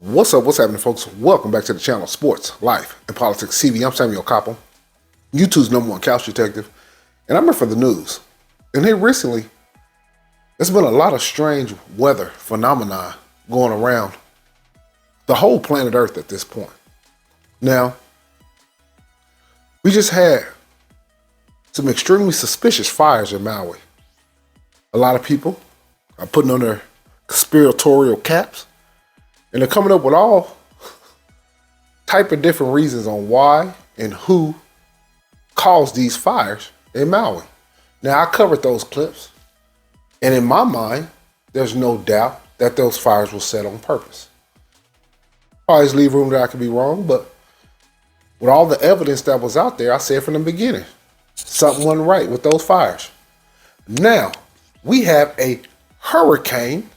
What's up? What's happening, folks? Welcome back to the channel, Sports, Life, and Politics TV. I'm Samuel Coppel, YouTube's #1 couch detective, and I'm here for the news. And here recently, there's been a lot of strange weather phenomena going around the whole planet Earth at this point. Now, we just had some extremely suspicious fires in Maui. A lot of people are putting on their conspiratorial caps, and they're coming up with all type of different reasons on why and who caused these fires in Maui. Now, I covered those clips, and in my mind, there's no doubt that those fires were set on purpose. Always leave room that I could be wrong, but with all the evidence that was out there, I said from the beginning, something wasn't right with those fires. Now, we have a hurricane,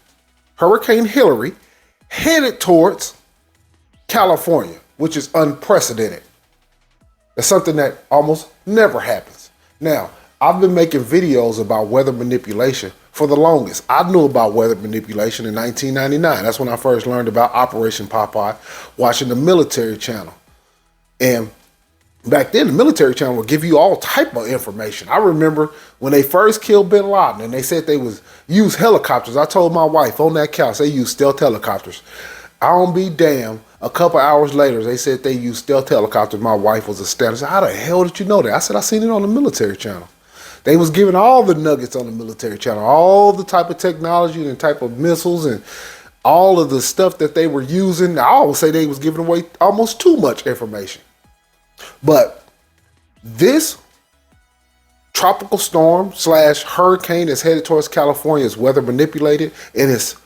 Hurricane Hilary, headed towards California, which is unprecedented. That's something that almost never happens. Now, I've been making videos about weather manipulation for the longest. I knew about weather manipulation in 1999. That's when I first learned about Operation Popeye, watching the Military Channel. And back then, the Military Channel would give you all type of information. I remember when they first killed Bin Laden and they said they was use helicopters. I told my wife on that couch, they used stealth helicopters. I don't be damned. A couple hours later, they said they used stealth helicopters. My wife was astounded. I said, how the hell did you know that? I said, I seen it on the Military Channel. They was giving all the nuggets on the Military Channel, all the type of technology and type of missiles and all of the stuff that they were using. I always say they was giving away almost too much information. But this tropical storm / hurricane that's headed towards California is weather manipulated, and it's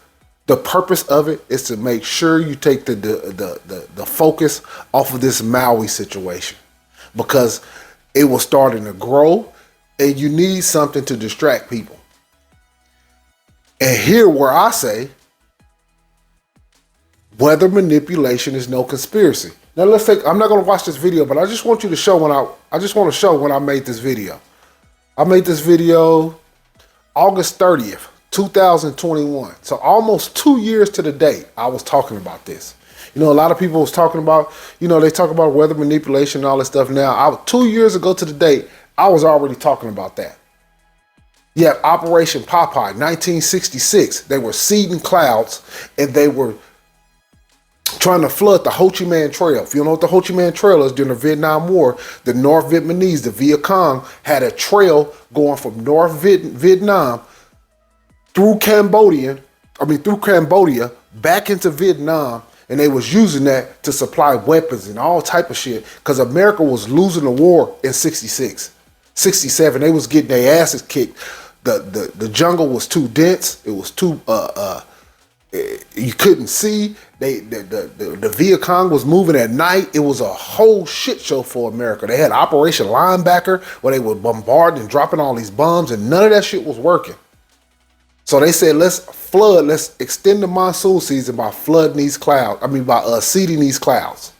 the purpose of it is to make sure you take the focus off of this Maui situation, because it was starting to grow and you need something to distract people. And here where I say weather manipulation is no conspiracy. Now let's take, I'm not going to watch this video, but I just want you to show when I made this video. I made this video August 30th, 2021. So almost 2 years to the date, I was talking about this. You know, a lot of people was talking about, they talk about weather manipulation and all this stuff now. 2 years ago to the date, I was already talking about that. Yeah, Operation Popeye, 1966. They were seeding clouds and they were trying to flood the Ho Chi Minh Trail. If you don't know what the Ho Chi Minh Trail is, during the Vietnam War, the North Vietnamese, the Viet Cong, had a trail going from North Vietnam through Cambodia back into Vietnam, and they was using that to supply weapons and all type of shit, because America was losing the war in 66. 67, they was getting their asses kicked. The jungle was too dense. It was too you couldn't see. The Viet Cong was moving at night. It was a whole shit show for America. They had Operation Linebacker where they were bombarding and dropping all these bombs, and none of that shit was working. So they said, let's extend the monsoon season by flooding these clouds. By seeding these clouds.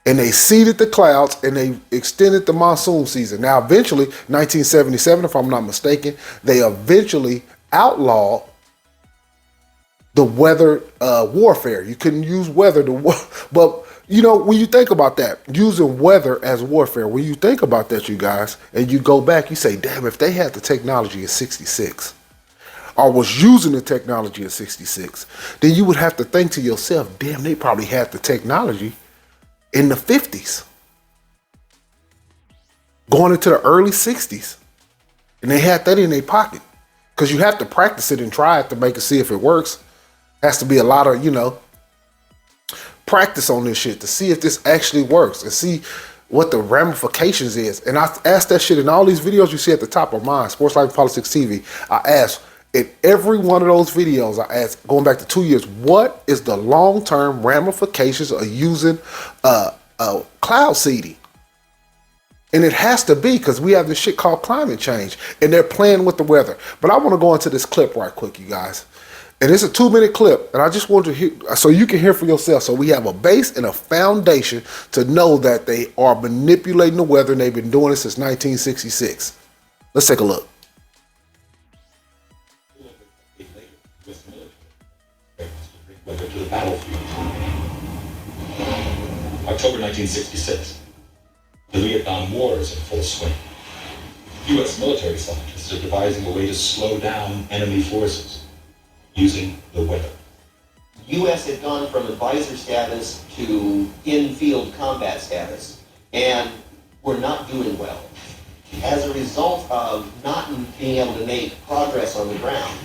And they seeded the clouds and they extended the monsoon season. Now, eventually, 1977, if I'm not mistaken, they eventually outlawed the weather warfare. You couldn't use weather but when you think about that, using weather as warfare, when you think about that, you guys, and you go back, you say, damn, if they had the technology in 66 or was using the technology in 66, then you would have to think to yourself, damn, they probably had the technology in the 50s, going into the early 60s, and they had that in their pocket, because you have to practice it and try it to make it, see if it works. Has to be a lot of, practice on this shit to see if this actually works and see what the ramifications is. And I asked that shit in all these videos you see at the top of mine, Sports, Life, and Politics TV. I asked in every one of those videos, I asked, going back to 2 years, what is the long-term ramifications of using cloud seeding? And it has to be, because we have this shit called climate change, and they're playing with the weather. But I want to go into this clip right quick, you guys. And it's a 2-minute clip, and I just want to hear, so you can hear for yourself. So we have a base and a foundation to know that they are manipulating the weather, and they've been doing it since 1966. Let's take a look. went into the battlefield. October 1966. The Vietnam War is in full swing. U.S. military scientists are devising a way to slow down enemy forces using the weather. The U.S. had gone from advisor status to in-field combat status, and were not doing well. As a result of not being able to make progress on the ground,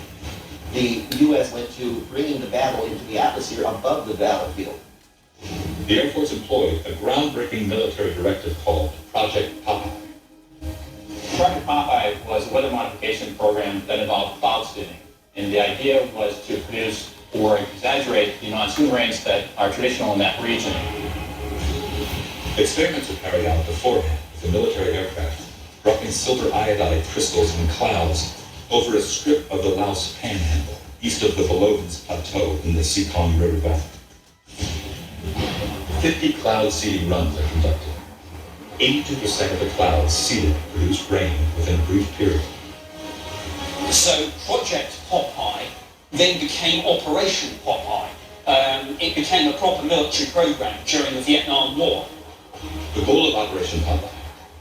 the U.S. went to bringing the battle into the atmosphere above the battlefield. The Air Force employed a groundbreaking military directive called Project Popeye. Project Popeye was a weather modification program that involved cloud seeding, and the idea was to produce or exaggerate the monsoon rains that are traditional in that region. Experiments were carried out beforehand with a military aircraft, dropping silver iodide crystals in clouds over a strip of the Laos Panhandle, east of the Belowens Plateau in the Sekong River Valley. 50 cloud seeding runs are conducted. 82% of the clouds seeded produced rain within a brief period. So Project Popeye then became Operation Popeye. It became a proper military program during the Vietnam War. The goal of Operation Popeye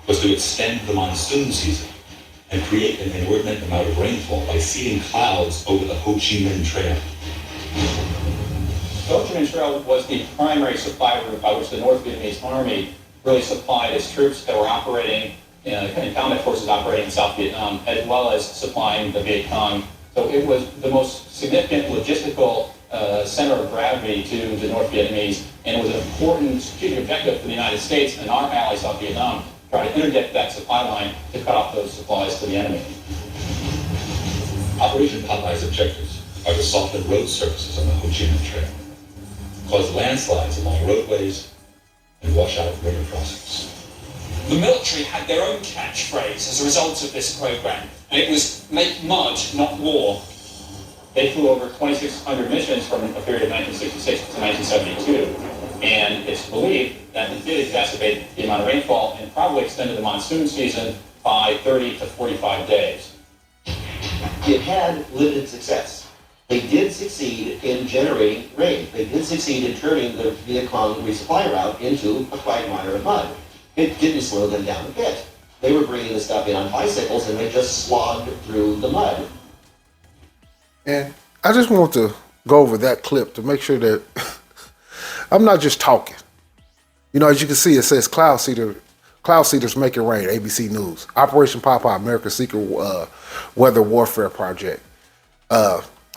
was to extend the monsoon season and create an inordinate amount of rainfall by seeding clouds over the Ho Chi Minh Trail. The Ho Chi Minh Trail was the primary supply route by which the North Vietnamese Army really supplied its troops that were operating in combat forces operating in South Vietnam, as well as supplying the Viet Cong. So it was the most significant logistical center of gravity to the North Vietnamese, and it was an important strategic objective for the United States and our ally South Vietnam to try to interdict that supply line to cut off those supplies to the enemy. Operation Popeye's objectives are to soften road surfaces on the Ho Chi Minh Trail, cause landslides along roadways, and wash out river crossings. The military had their own catchphrase as a result of this program, and it was "make mud, not war." They flew over 2,600 missions from a period of 1966 to 1972, and it's believed that it did exacerbate the amount of rainfall and probably extended the monsoon season by 30 to 45 days. It had limited success. They did succeed in generating rain. They did succeed in turning the Viet Cong resupply route into a quagmire of mud. It didn't slow them down a bit. They were bringing the stuff in on bicycles, and they just slogged through the mud. And I just want to go over that clip to make sure that I'm not just talking. You know, as you can see, it says cloud seeders make it rain, ABC News. Operation Popeye, America's Secret Weather Warfare Project.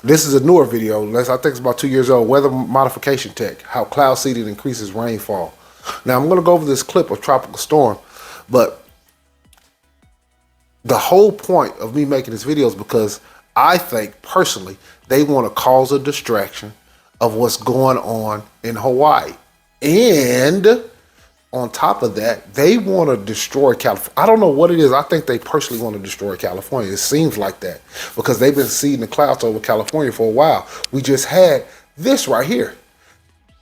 This is a newer video. I think it's about 2 years old. Weather modification tech, how cloud seeding increases rainfall. Now, I'm going to go over this clip of Tropical Storm, but the whole point of me making this video is because I think, personally, they want to cause a distraction of what's going on in Hawaii. And on top of that, they want to destroy California. I don't know what it is. I think they personally want to destroy California. It seems like that because they've been seeding the clouds over California for a while. We just had this right here.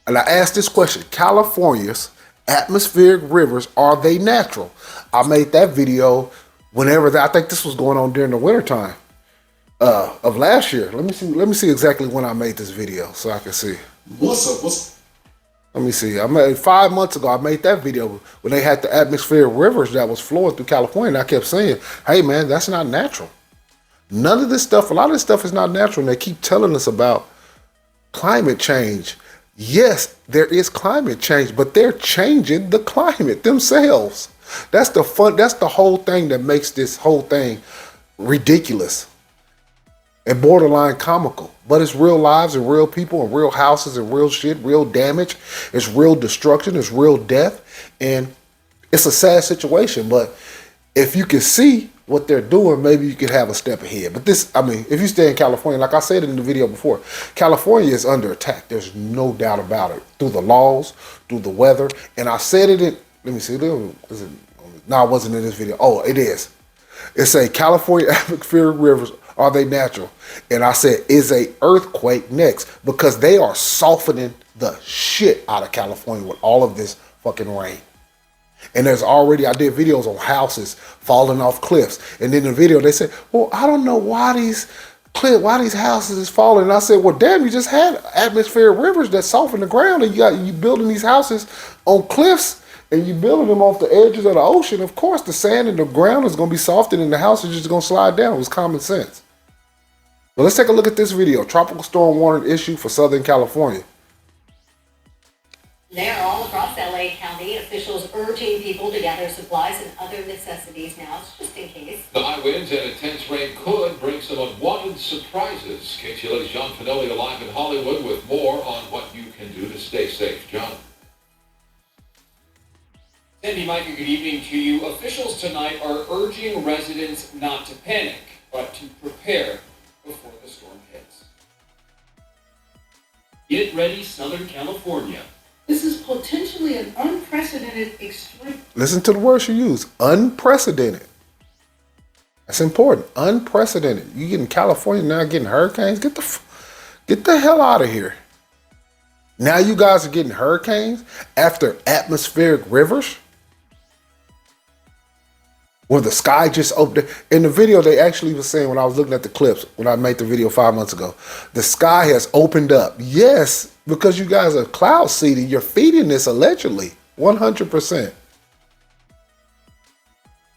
And I asked this question: California's atmospheric rivers, are they natural? I made that video whenever I think this was going on during the wintertime of last year. Let me see exactly when I made this video so I can see. Let me see. I made 5 months ago. I made that video when they had the atmospheric rivers that was flowing through California. And I kept saying, "Hey, man, that's not natural. None of this stuff. A lot of this stuff is not natural." And they keep telling us about climate change. Yes, there is climate change, but they're changing the climate themselves. That's the fun. That's the whole thing that makes this whole thing ridiculous and borderline comical. But it's real lives and real people and real houses and real shit, real damage. It's real destruction. It's real death. And it's a sad situation. But if you can see what they're doing, maybe you could have a step ahead. But this, I mean, if you stay in California, like I said in the video before, California is under attack. There's no doubt about it. Through the laws, through the weather. And I said it in, let me see, no, it wasn't in this video. Oh, it is. It say California atmospheric rivers, are they natural? And I said, is a earthquake next? Because they are softening the shit out of California with all of this fucking rain. And there's already, I did videos on houses falling off cliffs. And in the video, they said, well, I don't know why these Clint, why these houses is falling? And I said, well, damn, you just had atmospheric rivers that soften the ground, and you building these houses on cliffs, and you building them off the edges of the ocean. Of course, the sand and the ground is going to be softened, and the house is just going to slide down. It was common sense. But let's take a look at this video. Tropical storm warning issued for Southern California. There, all across LA County, officials urging people to gather supplies and other necessities now, just in case. The high winds and intense rain could bring some unwanted surprises. KTLA's John Finelli live in Hollywood with more on what you can do to stay safe. John. Sandy, Micah, good evening to you. Officials tonight are urging residents not to panic, but to prepare before the storm hits. Get ready, Southern California. This is potentially an unprecedented extreme. Listen to the words you use. Unprecedented. That's important. Unprecedented. You get in California now getting hurricanes? Get the hell out of here. Now you guys are getting hurricanes after atmospheric rivers? Where the sky just opened. In the video, they actually was saying, when I was looking at the clips, when I made the video 5 months ago, the sky has opened up. Yes, because you guys are cloud seeding. You're feeding this allegedly. 100%.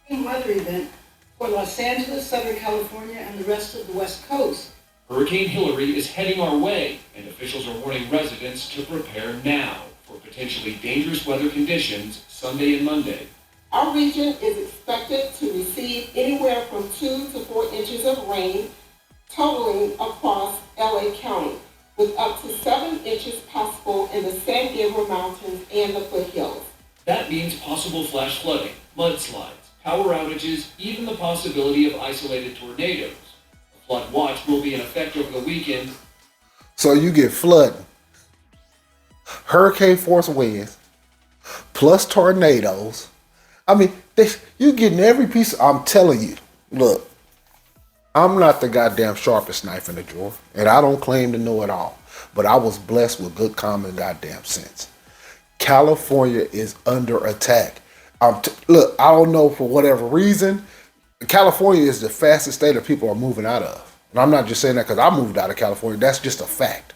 Weather event for Los Angeles, Southern California, and the rest of the West Coast. Hurricane Hillary is heading our way, and officials are warning residents to prepare now for potentially dangerous weather conditions Sunday and Monday. Our region is expected to receive anywhere from 2 to 4 inches of rain, totaling across LA County, with up to 7 inches possible in the San Gabriel Mountains and the foothills. That means possible flash flooding, mudslides, power outages, even the possibility of isolated tornadoes. A flood watch will be in effect over the weekend. So you get flooding, hurricane force winds, plus tornadoes. I mean, you getting every piece. I'm telling you, look, I'm not the goddamn sharpest knife in the drawer, and I don't claim to know it all, but I was blessed with good common goddamn sense. California is under attack. Look, I don't know for whatever reason, California is the fastest state that people are moving out of. And I'm not just saying that because I moved out of California. That's just a fact.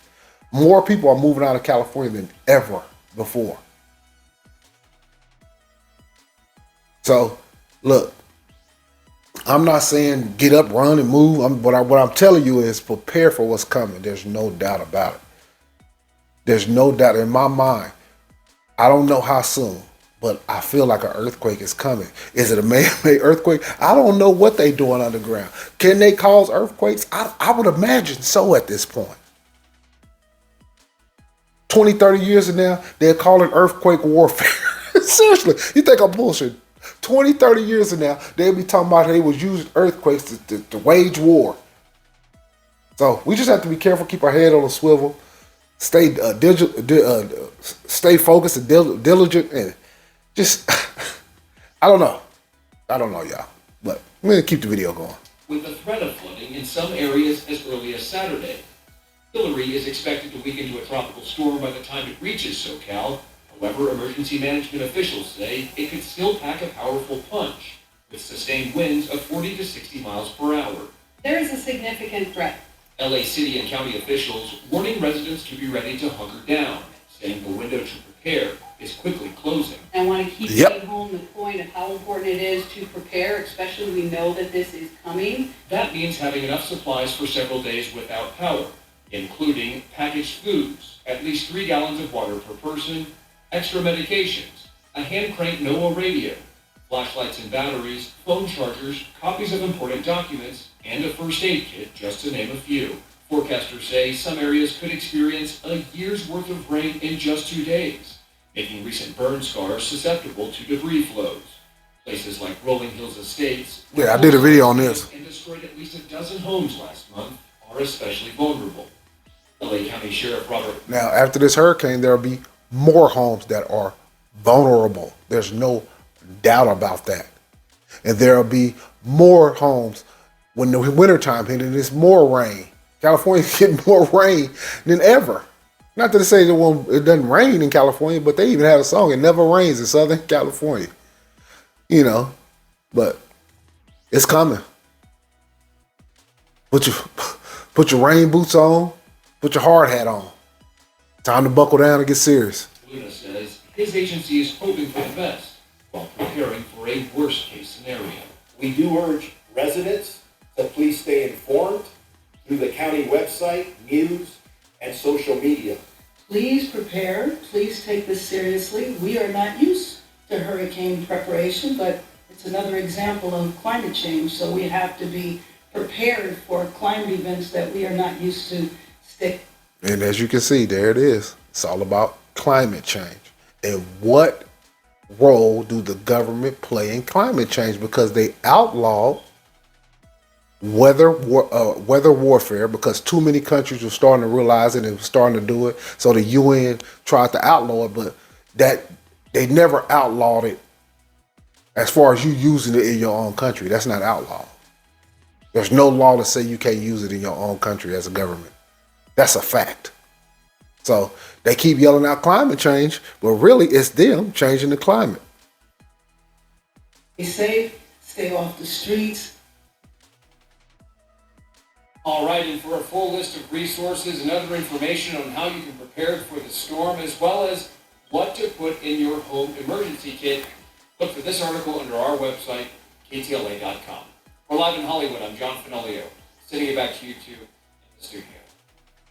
More people are moving out of California than ever before. So, look, I'm not saying get up, run, and move. What I'm telling you is prepare for what's coming. There's no doubt about it. There's no doubt in my mind. I don't know how soon, but I feel like an earthquake is coming. Is it a man-made earthquake? I don't know what they're doing underground. Can they cause earthquakes? I would imagine so at this point. 20, 30 years from now, they're calling earthquake warfare. Seriously, you think I'm bullshit? 20, 30 years from now, they'll be talking about they was using earthquakes to wage war. So we just have to be careful, keep our head on a swivel, stay focused and diligent, and just, I don't know, y'all. But I'm going to keep the video going. With the threat of flooding in some areas as early as Saturday. Hillary is expected to weaken to a tropical storm by the time it reaches SoCal. However, emergency management officials say it could still pack a powerful punch, with sustained winds of 40 to 60 miles per hour. There is a significant threat. LA City and county officials warning residents to be ready to hunker down, saying the window to prepare is quickly closing. I want to keep hitting home the point of how important it is to prepare, especially we know that this is coming. That means having enough supplies for several days without power, including packaged foods, at least 3 gallons of water per person, extra medications, a hand-cranked NOAA radio, flashlights and batteries, phone chargers, copies of important documents, and a first aid kit, just to name a few. Forecasters say some areas could experience a year's worth of rain in just 2 days, making recent burn scars susceptible to debris flows. Places like Rolling Hills Estates, Yeah, I did a video on this, and destroyed at least a dozen homes last month, are especially vulnerable. LA County Sheriff Robert. Now, after this hurricane, there'll be more homes that are vulnerable. There's no doubt about that. And there'll be more homes when the wintertime hits and there's more rain. California's getting more rain than ever. Not to say it doesn't rain in California, but they even had a song, "It Never Rains in Southern California." You know, but it's coming. Put your rain boots on. Put your hard hat on. Time to buckle down and get serious. Luna says his agency is hoping for the best while preparing for a worst-case scenario. We do urge residents to please stay informed through the county website, news, and social media. Please prepare. Please take this seriously. We are not used to hurricane preparation, but it's another example of climate change, so we have to be prepared for climate events that we are not used to stick. And as you can see, there it is. It's all about climate change. And what role do the government play in climate change? Because they outlawed weather warfare because too many countries were starting to realize it and were starting to do it. So the UN tried to outlaw it, but that they never outlawed it as far as you using it in your own country. That's not outlawed. There's no law to say you can't use it in your own country as a government. That's a fact. So they keep yelling out climate change, but really it's them changing the climate. Be safe, stay off the streets. All right, and for a full list of resources and other information on how you can prepare for the storm, as well as what to put in your home emergency kit, look for this article under our website, ktla.com. We're live in Hollywood. I'm John Fenolio. Sending it back to you two in the studio.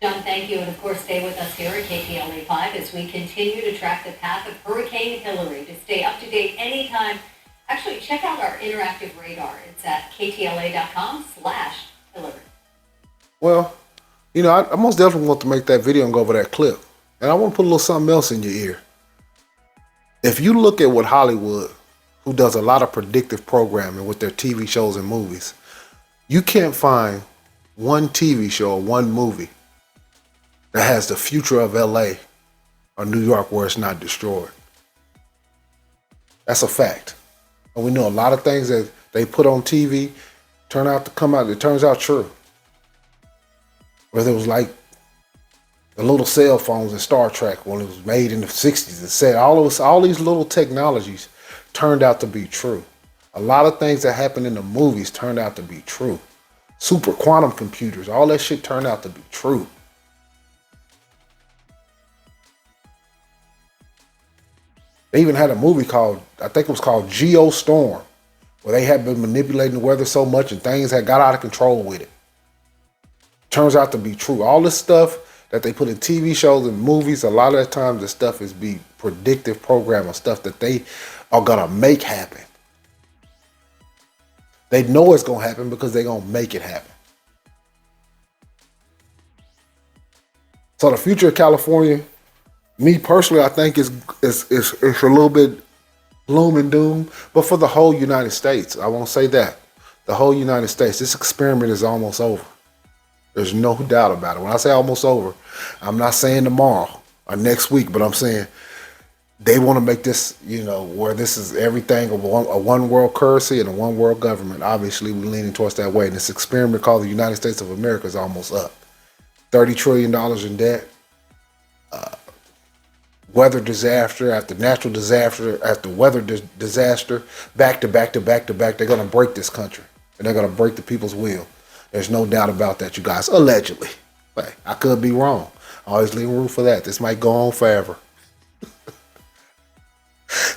John, thank you. And of course, stay with us here at KTLA 5 as we continue to track the path of Hurricane Hilary. To stay up to date anytime, actually check out our interactive radar. It's at ktla.com/Hillary. Well, you know, I most definitely want to make that video and go over that clip. And I want to put a little something else in your ear. If you look at what Hollywood, who does a lot of predictive programming with their TV shows and movies, you can't find one TV show or one movie that has the future of LA or New York where it's not destroyed. That's a fact. And we know a lot of things that they put on TV turn out to come out, it turns out true. Whether it was like the little cell phones in Star Trek when it was made in the 60s, it said all these little technologies turned out to be true. A lot of things that happened in the movies turned out to be true. Super quantum computers, all that shit turned out to be true. They even had a movie called, I think it was called Geostorm, where they had been manipulating the weather so much and things had got out of control with it. Turns out to be true. All this stuff that they put in TV shows and movies, a lot of the times the stuff is be predictive programming, stuff that they are gonna make happen. They know it's gonna happen because they're gonna make it happen. So the future of California, me personally, I think is a little bit gloom and doom, but for the whole United States, I won't say that. The whole United States, this experiment is almost over. There's no doubt about it. When I say almost over, I'm not saying tomorrow or next week, but I'm saying they want to make this, you know, where this is everything a one world currency and a one world government. Obviously, we're leaning towards that way. And this experiment called the United States of America is almost up. $30 trillion in debt. Weather disaster after natural disaster after weather disaster, back to back to back to back. They're going to break this country and they're going to break the people's will. There's no doubt about that, you guys. Allegedly. But I could be wrong. I always leave room for that. This might go on forever.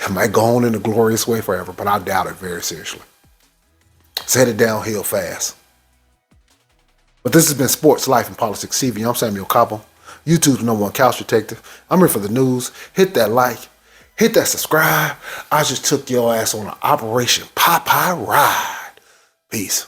It might go on in a glorious way forever, but I doubt it very seriously. It's headed downhill fast. But this has been Sports, Life, and Politics TV. I'm Samuel Coppel, YouTube's #1 couch detective. I'm here for the news. Hit that like. Hit that subscribe. I just took your ass on an Operation Popeye ride. Peace.